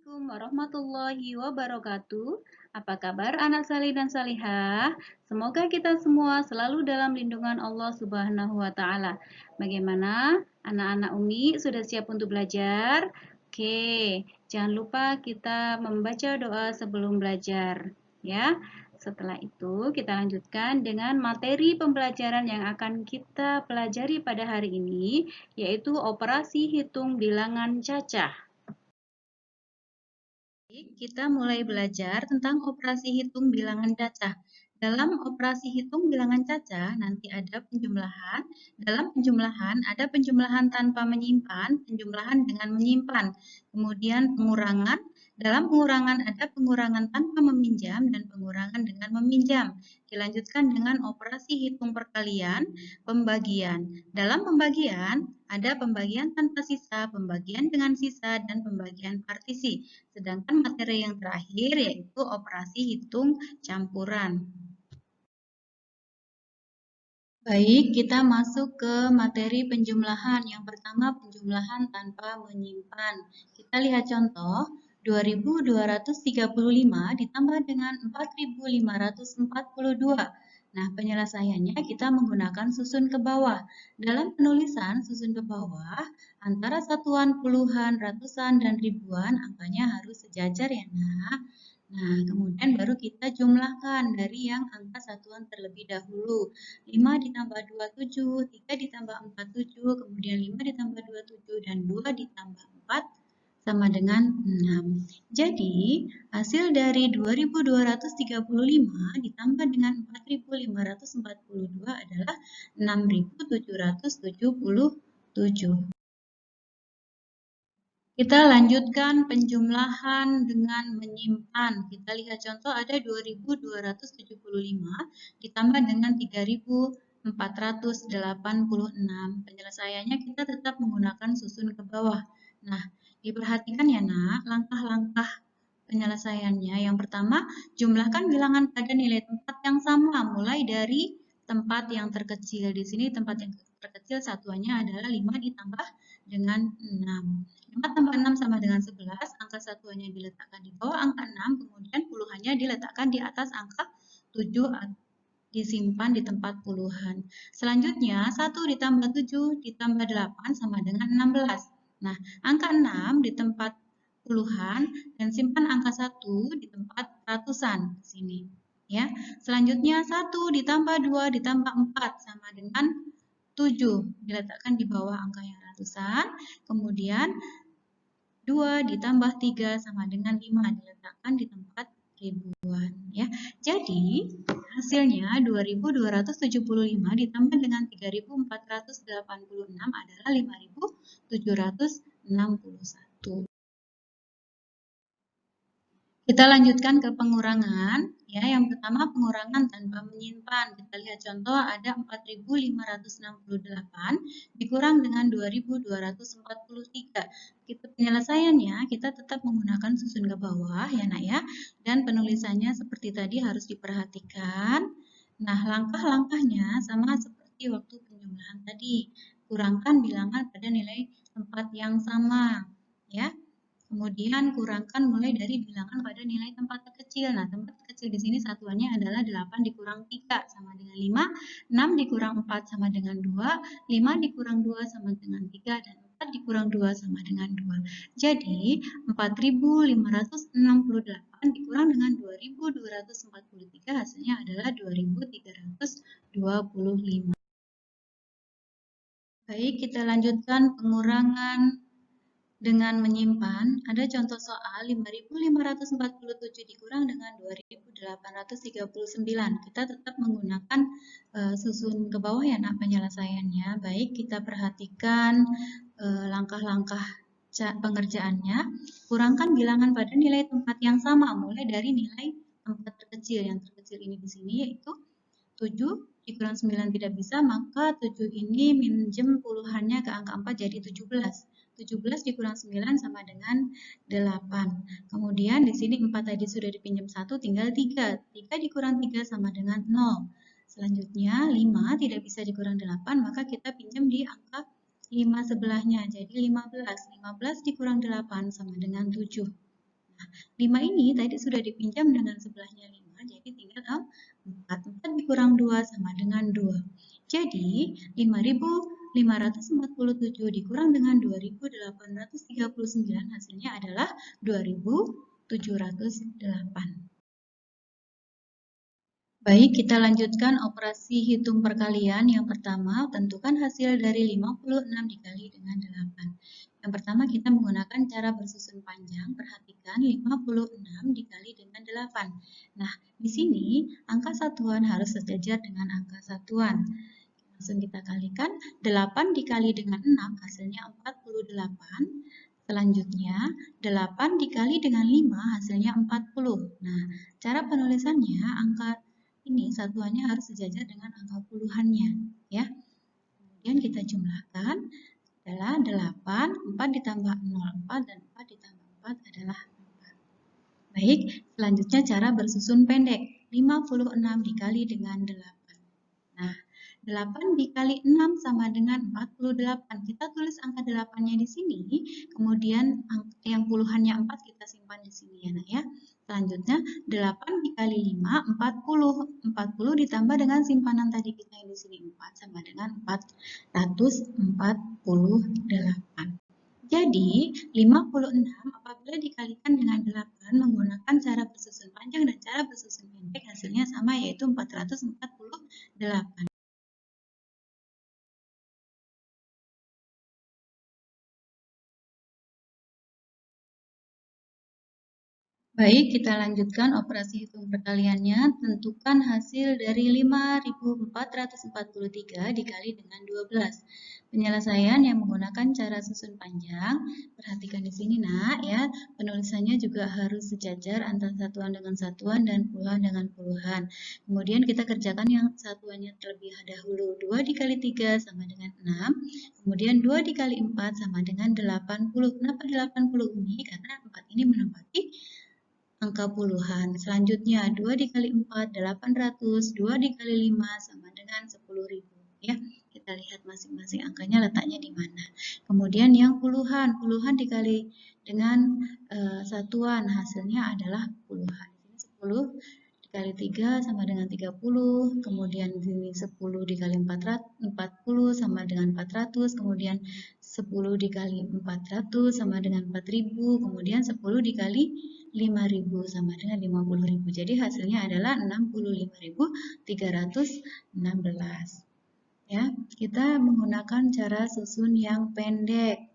Assalamualaikum warahmatullahi wabarakatuh. Apa kabar anak salih dan salihah? Semoga kita semua selalu dalam lindungan Allah Subhanahu wa taala. Bagaimana? Anak-anak Umi sudah siap untuk belajar? Oke, jangan lupa kita membaca doa sebelum belajar, ya. Setelah itu, kita lanjutkan dengan materi pembelajaran yang akan kita pelajari pada hari ini, yaitu operasi hitung bilangan cacah. Kita mulai belajar tentang operasi hitung bilangan cacah. Dalam operasi hitung bilangan cacah, nanti ada penjumlahan. Dalam penjumlahan, ada penjumlahan tanpa menyimpan, penjumlahan dengan menyimpan. Kemudian pengurangan. Dalam pengurangan, ada pengurangan tanpa meminjam dan pengurangan dengan meminjam. Dilanjutkan dengan operasi hitung perkalian, pembagian. Dalam pembagian, ada pembagian tanpa sisa, pembagian dengan sisa, dan pembagian partisi. Sedangkan materi yang terakhir yaitu operasi hitung campuran. Baik, kita masuk ke materi penjumlahan. Yang pertama, penjumlahan tanpa menyimpan. Kita lihat contoh, 2.235 ditambah dengan 4.542. Nah, penyelesaiannya kita menggunakan susun ke bawah. Dalam penulisan susun ke bawah, antara satuan puluhan, ratusan, dan ribuan, angkanya harus sejajar ya, nak. Nah, kemudian baru kita jumlahkan dari yang angka satuan terlebih dahulu. 5 ditambah 27, 3 ditambah 47, kemudian 5 ditambah 27, dan 2 ditambah 4 sama dengan 6. Jadi, hasil dari 2.235 ditambah dengan 4.542 adalah 6.777. Kita lanjutkan penjumlahan dengan menyimpan. Kita lihat contoh ada 2.275 ditambah dengan 3.486. Penyelesaiannya kita tetap menggunakan susun ke bawah. Nah, diperhatikan ya nak, langkah-langkah penyelesaiannya. Yang pertama, jumlahkan bilangan pada nilai tempat yang sama, mulai dari tempat yang terkecil. Di sini tempat yang terkecil satuannya adalah 5 ditambah dengan 6. 5 tambah 6 sama dengan 11, angka satuannya diletakkan di bawah angka 6, kemudian puluhannya diletakkan di atas angka 7, disimpan di tempat puluhan. Selanjutnya, 1 ditambah 7 ditambah 8 sama dengan 16. Nah, angka 6 di tempat puluhan dan simpan angka 1 di tempat ratusan di sini. Ya. Selanjutnya 1 ditambah 2 ditambah 4 sama dengan 7 diletakkan di bawah angka yang ratusan. Kemudian 2 ditambah 3 sama dengan 5 diletakkan di tempat ribuan. Ya. Jadi hasilnya 2.275 ditambah dengan 3.486 adalah 5.761. Kita lanjutkan ke pengurangan. Ya, yang pertama pengurangan tanpa menyimpan. Kita lihat contoh ada 4.568 dikurang dengan 2.243. Penyelesaiannya kita tetap menggunakan susun ke bawah ya nak ya. Dan penulisannya seperti tadi harus diperhatikan. Nah, langkah-langkahnya sama seperti waktu penjumlahan tadi. Kurangkan bilangan pada nilai tempat yang sama, ya. Kemudian kurangkan mulai dari bilangan pada nilai tempat terkecil. Nah, tempat terkecil di sini satuannya adalah 8 dikurang 3 sama dengan 5, 6 dikurang 4 sama dengan 2, 5 dikurang 2 sama dengan 3, dan 4 dikurang 2 sama dengan 2. Jadi, 4.568 dikurang dengan 2.243 hasilnya adalah 2.325. Baik, kita lanjutkan pengurangan dengan menyimpan. Ada contoh soal 5.547 dikurang dengan 2.839. Kita tetap menggunakan susun ke bawah ya nak penyelesaiannya. Baik, kita perhatikan langkah-langkah pengerjaannya. Kurangkan bilangan pada nilai tempat yang sama, mulai dari nilai tempat terkecil. Yang terkecil ini di sini yaitu 7 dikurang 9 tidak bisa, maka 7 ini minjem puluhannya ke angka 4 jadi 17. 17 dikurang 9 sama dengan 8. Kemudian di sini 4 tadi sudah dipinjam 1, tinggal 3. 3 dikurang 3 sama dengan 0. Selanjutnya 5 tidak bisa dikurang 8, maka kita pinjam di angka 5 sebelahnya, jadi 15. 15 dikurang 8 sama dengan 7. 5 ini tadi sudah dipinjam dengan sebelahnya 5, jadi tinggal 4. 4 dikurang 2 sama dengan 2. Jadi 5.547 dikurang dengan 2.839 hasilnya adalah 2.708. Baik, kita lanjutkan operasi hitung perkalian. Yang pertama, tentukan hasil dari 56 dikali dengan 8. Yang pertama, kita menggunakan cara bersusun panjang. Perhatikan 56 dikali dengan 8. Nah, di sini angka satuan harus sejajar dengan angka satuan. Langsung kita kalikan, 8 dikali dengan 6 hasilnya 48. Selanjutnya, 8 dikali dengan 5 hasilnya 40. Nah, cara penulisannya angka ini satuannya harus sejajar dengan angka puluhannya, ya. Kemudian kita jumlahkan adalah 8, 4 ditambah 0, 4, dan 4 ditambah 4 adalah 4. Baik, selanjutnya cara bersusun pendek. 56 dikali dengan 8. Nah, 8 dikali 6 sama dengan 48. Kita tulis angka 8-nya di sini, kemudian yang puluhannya 4 kita simpan di sini ya, Nak ya. Selanjutnya 8 dikali 5 40. 40 ditambah dengan simpanan tadi kita yang di sini 4 sama dengan 448. Jadi 56 apabila dikalikan dengan 8 menggunakan cara bersusun panjang dan cara bersusun pendek hasilnya sama yaitu 448. Baik, kita lanjutkan operasi hitung perkaliannya. Tentukan hasil dari 5.443 dikali dengan 12. Penyelesaian yang menggunakan cara susun panjang. Perhatikan di sini, Nak, ya. Penulisannya juga harus sejajar antara satuan dengan satuan dan puluhan dengan puluhan. Kemudian kita kerjakan yang satuannya terlebih dahulu. 2 dikali 3 sama dengan 6. Kemudian 2 dikali 4 sama dengan 80. Kenapa 80 ini? Karena 4 ini menempati angka puluhan. Selanjutnya 2 dikali 4 800, 2 dikali 5 sama dengan 10.000 ya. Kita lihat masing-masing angkanya letaknya di mana. Kemudian yang puluhan, puluhan dikali dengan satuan hasilnya adalah puluhan. 10 dikali 3 sama dengan 30, kemudian ini 10 dikali 40 sama dengan 400, kemudian 10 dikali 400 sama dengan 4.000, kemudian 10 dikali 5.000 sama dengan 50.000. Jadi hasilnya adalah 65.316. Ya, kita menggunakan cara susun yang pendek.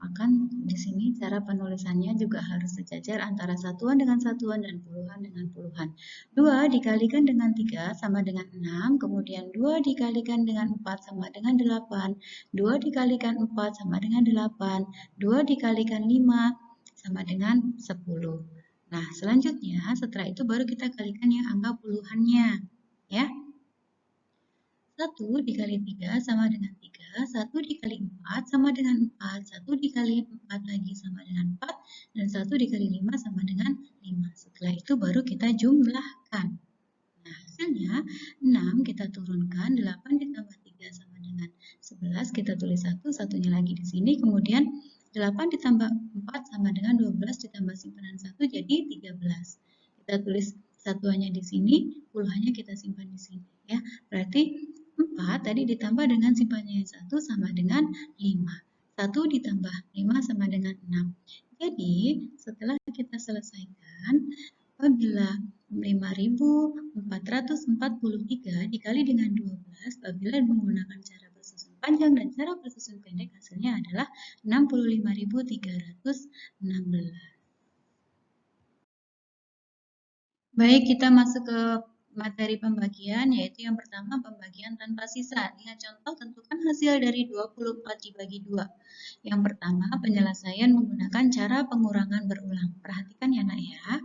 Akan di sini cara penulisannya juga harus sejajar antara satuan dengan satuan dan puluhan dengan puluhan. 2 dikalikan dengan 3 sama dengan 6, kemudian 2 dikalikan dengan 4 sama dengan 8, 2 dikalikan 4 sama dengan 8, 2 dikalikan 5 sama dengan 10. Nah, selanjutnya setelah itu baru kita kalikan yang angka puluhannya, ya. 1 dikali 3 sama dengan 3, 1 dikali 4 sama dengan 4, 1 dikali 4 lagi sama dengan 4, dan 1 dikali 5 sama dengan 5. Setelah itu baru kita jumlahkan. Nah, hasilnya 6 kita turunkan, 8 ditambah 3 sama dengan 11, kita tulis 1, satunya lagi di sini, kemudian 8 ditambah 4 sama dengan 12 ditambah simpanan 1 jadi 13. Kita tulis satuannya di sini, puluhannya kita simpan di sini ya. Berarti 4 tadi ditambah dengan simpanannya 1 sama dengan 5. 1 ditambah 5 sama dengan 6. Jadi, setelah kita selesaikan, apabila 5.443 dikali dengan 12, apabila menggunakan cara bersusun panjang dan cara bersusun pendek, hasilnya adalah 65.316. Baik, kita masuk ke materi pembagian, yaitu yang pertama pembagian tanpa sisa. Lihat contoh, tentukan hasil dari 24 dibagi 2. Yang pertama, penyelesaian menggunakan cara pengurangan berulang. Perhatikan ya, Nak ya.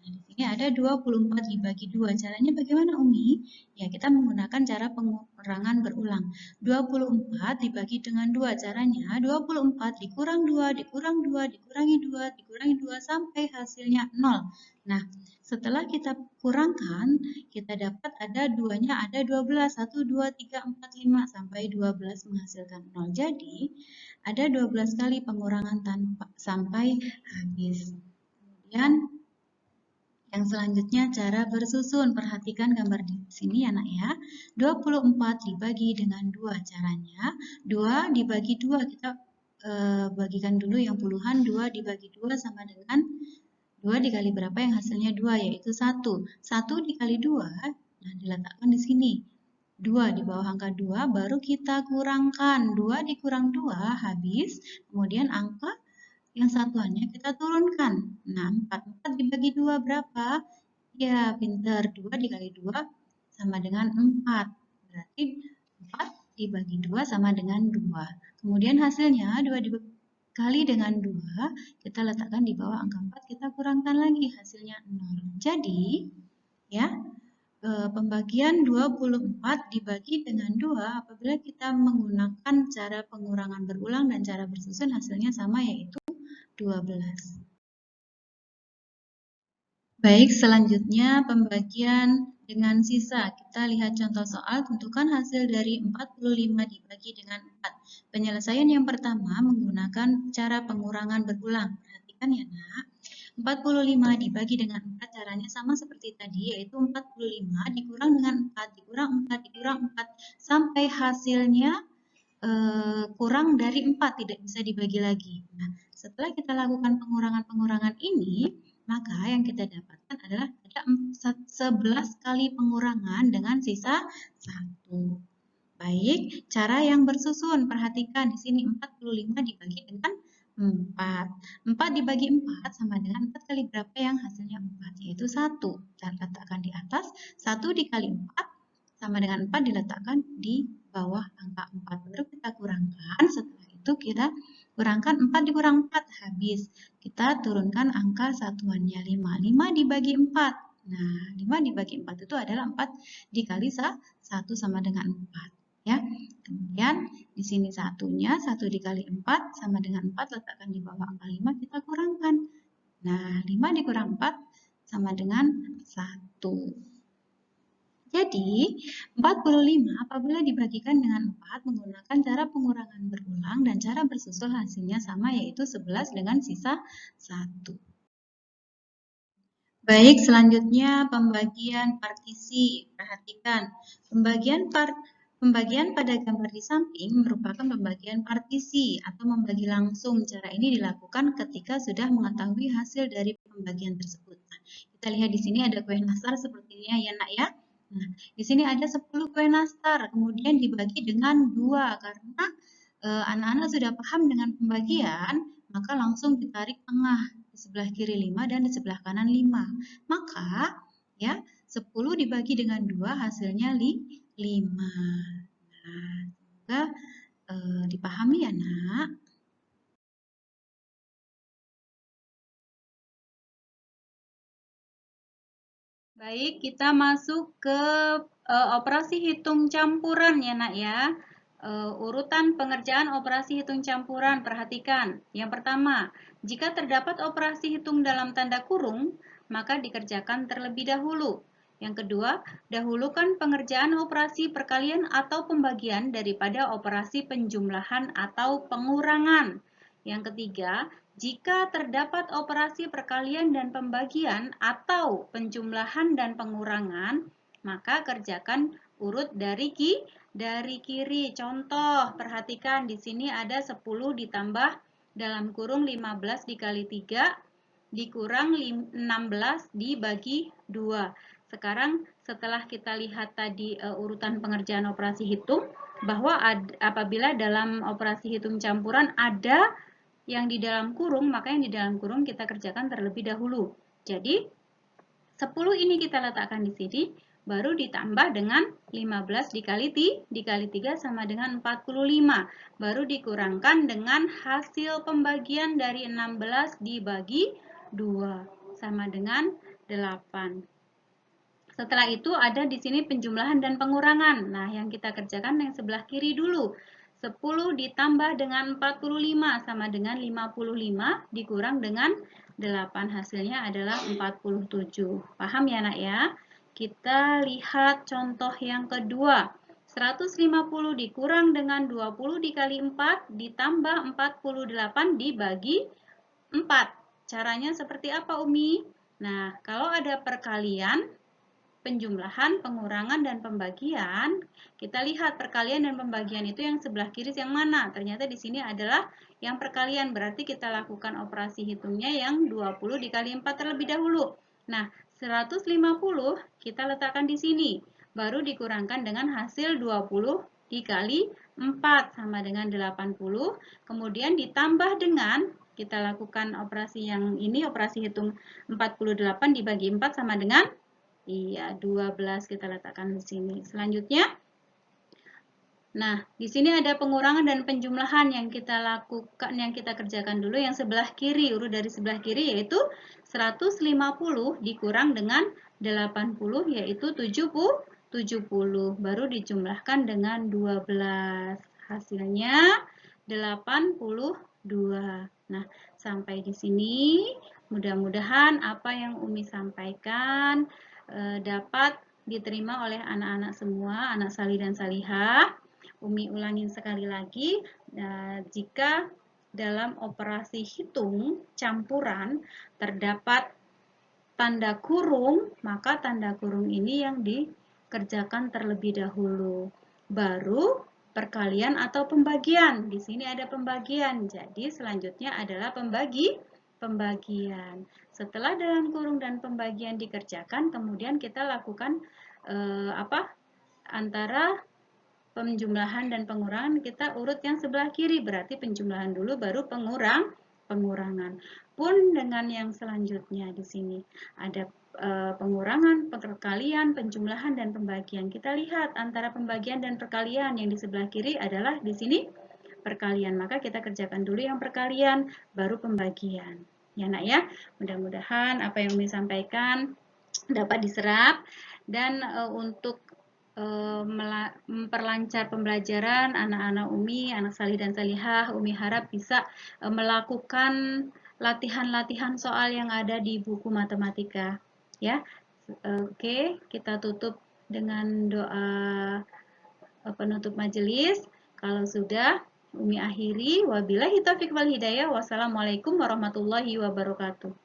Nah, di sini ada 24 dibagi 2. Caranya bagaimana, Umi? Ya, kita menggunakan cara pengurangan berulang. 24 dibagi dengan 2. Caranya 24 dikurang 2, dikurang 2, dikurangi 2, dikurangi 2, sampai hasilnya 0. Nah, setelah kita kurangkan, kita dapat ada 2-nya ada 12. 1, 2, 3, 4, 5, sampai 12 menghasilkan 0. Jadi, ada 12 kali pengurangan tanpa sampai habis. Kemudian yang selanjutnya cara bersusun. Perhatikan gambar di sini ya nak ya. 24 dibagi dengan 2 caranya. 2 dibagi 2 kita bagikan dulu yang puluhan. 2 dibagi 2 sama dengan 2 dikali berapa yang hasilnya 2 yaitu 1. 1 dikali 2 nah diletakkan di sini. 2 di bawah angka 2 baru kita kurangkan. 2 dikurang 2 habis. Kemudian angka yang satuannya kita turunkan. Nah, 4 dibagi 2 berapa? Ya, pintar. 2 dikali 2 sama dengan 4. Berarti 4 dibagi 2 sama dengan 2. Kemudian hasilnya 2 dikali dengan 2, kita letakkan di bawah angka 4, kita kurangkan lagi hasilnya 0. Jadi, ya, pembagian 24 dibagi dengan 2 apabila kita menggunakan cara pengurangan berulang dan cara bersusun hasilnya sama yaitu 12. Baik, selanjutnya pembagian dengan sisa. Kita lihat contoh soal, tentukan hasil dari 45 dibagi dengan 4. Penyelesaian yang pertama menggunakan cara pengurangan berulang. Perhatikan ya nak, 45 dibagi dengan 4 caranya sama seperti tadi, yaitu 45 dikurang dengan 4, dikurang 4, dikurang 4, sampai hasilnya kurang dari 4, tidak bisa dibagi lagi. Nah, setelah kita lakukan pengurangan-pengurangan ini, maka yang kita dapatkan adalah ada 11 kali pengurangan dengan sisa 1. Baik, cara yang bersusun. Perhatikan di sini 45 dibagi dengan 4. 4 dibagi 4 sama dengan 4 kali berapa yang hasilnya 4, yaitu 1. Kita letakkan di atas, 1 dikali 4 sama dengan 4 diletakkan di bawah angka 4. Baru kita kurangkan, setelah itu kita kurangkan 4 dikurang 4, habis. Kita turunkan angka satuannya 5. 5 dibagi 4. Nah, 5 dibagi 4 itu adalah 4 dikali 1 sama dengan 4. Ya. Kemudian di sini satunya 1 dikali 4 sama dengan 4, letakkan di bawah angka 5, kita kurangkan. Nah, 5 dikurang 4 sama dengan 1. Jadi, 45 apabila dibagikan dengan 4 menggunakan cara pengurangan berulang dan cara bersusul hasilnya sama yaitu 11 dengan sisa 1. Baik, selanjutnya pembagian partisi. Perhatikan, pembagian pada gambar di samping merupakan pembagian partisi atau membagi langsung. Cara ini dilakukan ketika sudah mengetahui hasil dari pembagian tersebut. Nah, kita lihat di sini ada kue nastar sepertinya ya nak ya. Nah, di sini ada 10 kue nastar, kemudian dibagi dengan 2 karena anak-anak sudah paham dengan pembagian, maka langsung ditarik tengah. Di sebelah kiri 5 dan di sebelah kanan 5. Maka ya 10 dibagi dengan 2 hasilnya 5. Nah, semoga dipahami ya nak. Baik, kita masuk ke operasi hitung campuran ya nak ya. Urutan pengerjaan operasi hitung campuran, perhatikan. Yang pertama, jika terdapat operasi hitung dalam tanda kurung, maka dikerjakan terlebih dahulu. Yang kedua, dahulukan pengerjaan operasi perkalian atau pembagian daripada operasi penjumlahan atau pengurangan. Yang ketiga, jika terdapat operasi perkalian dan pembagian atau penjumlahan dan pengurangan, maka kerjakan urut dari kiri. Contoh, perhatikan di sini ada 10 ditambah dalam kurung 15 dikali 3 dikurang 16 dibagi 2. Sekarang setelah kita lihat tadi urutan pengerjaan operasi hitung, bahwa apabila dalam operasi hitung campuran ada yang di dalam kurung, maka yang di dalam kurung kita kerjakan terlebih dahulu. Jadi 10 ini kita letakkan di sini, baru ditambah dengan 15 dikali 3 sama dengan 45. Baru dikurangkan dengan hasil pembagian dari 16 dibagi 2 sama dengan 8. Setelah itu ada di sini penjumlahan dan pengurangan. Nah, yang kita kerjakan yang sebelah kiri dulu. 10 ditambah dengan 45 sama dengan 55 dikurang dengan 8. Hasilnya adalah 47. Paham ya nak ya? Kita lihat contoh yang kedua. 150 dikurang dengan 20 dikali 4 ditambah 48 dibagi 4. Caranya seperti apa, Umi? Nah, kalau ada perkalian, penjumlahan, pengurangan, dan pembagian, kita lihat perkalian dan pembagian itu yang sebelah kiri yang mana? Ternyata di sini adalah yang perkalian, berarti kita lakukan operasi hitungnya yang 20 dikali 4 terlebih dahulu. Nah, 150 kita letakkan di sini, baru dikurangkan dengan hasil 20 dikali 4 sama dengan 80, kemudian ditambah dengan kita lakukan operasi yang ini, operasi hitung 48 dibagi 4 sama dengan, iya, 12 kita letakkan di sini. Selanjutnya, nah, di sini ada pengurangan dan penjumlahan yang kita lakukan, yang kita kerjakan dulu yang sebelah kiri, urut dari sebelah kiri yaitu 150 dikurang dengan 80 yaitu 70, baru dijumlahkan dengan 12. Hasilnya 82. Nah, sampai di sini mudah-mudahan apa yang Umi sampaikan dapat diterima oleh anak-anak semua, anak salih dan salihah. Umi ulangin sekali lagi, jika dalam operasi hitung campuran terdapat tanda kurung, maka tanda kurung ini yang dikerjakan terlebih dahulu. Baru perkalian atau pembagian. Di sini ada pembagian, jadi selanjutnya adalah pembagian. Setelah dalam kurung dan pembagian dikerjakan, kemudian kita lakukan antara penjumlahan dan pengurangan, kita urut yang sebelah kiri, berarti penjumlahan dulu baru pengurangan. Pun dengan yang selanjutnya di sini ada pengurangan, perkalian, penjumlahan, dan pembagian. Kita lihat antara pembagian dan perkalian, yang di sebelah kiri adalah di sini perkalian, maka kita kerjakan dulu yang perkalian, baru pembagian. Ya nak ya, mudah-mudahan apa yang Umi sampaikan dapat diserap, dan untuk memperlancar pembelajaran anak-anak Umi, anak salih dan salihah, Umi harap bisa melakukan latihan-latihan soal yang ada di buku matematika. Ya, oke, kita tutup dengan doa penutup majelis. Kalau sudah, Umi akhiri. Wabillahi taufiq wal hidayah. Wassalamualaikum warahmatullahi wabarakatuh.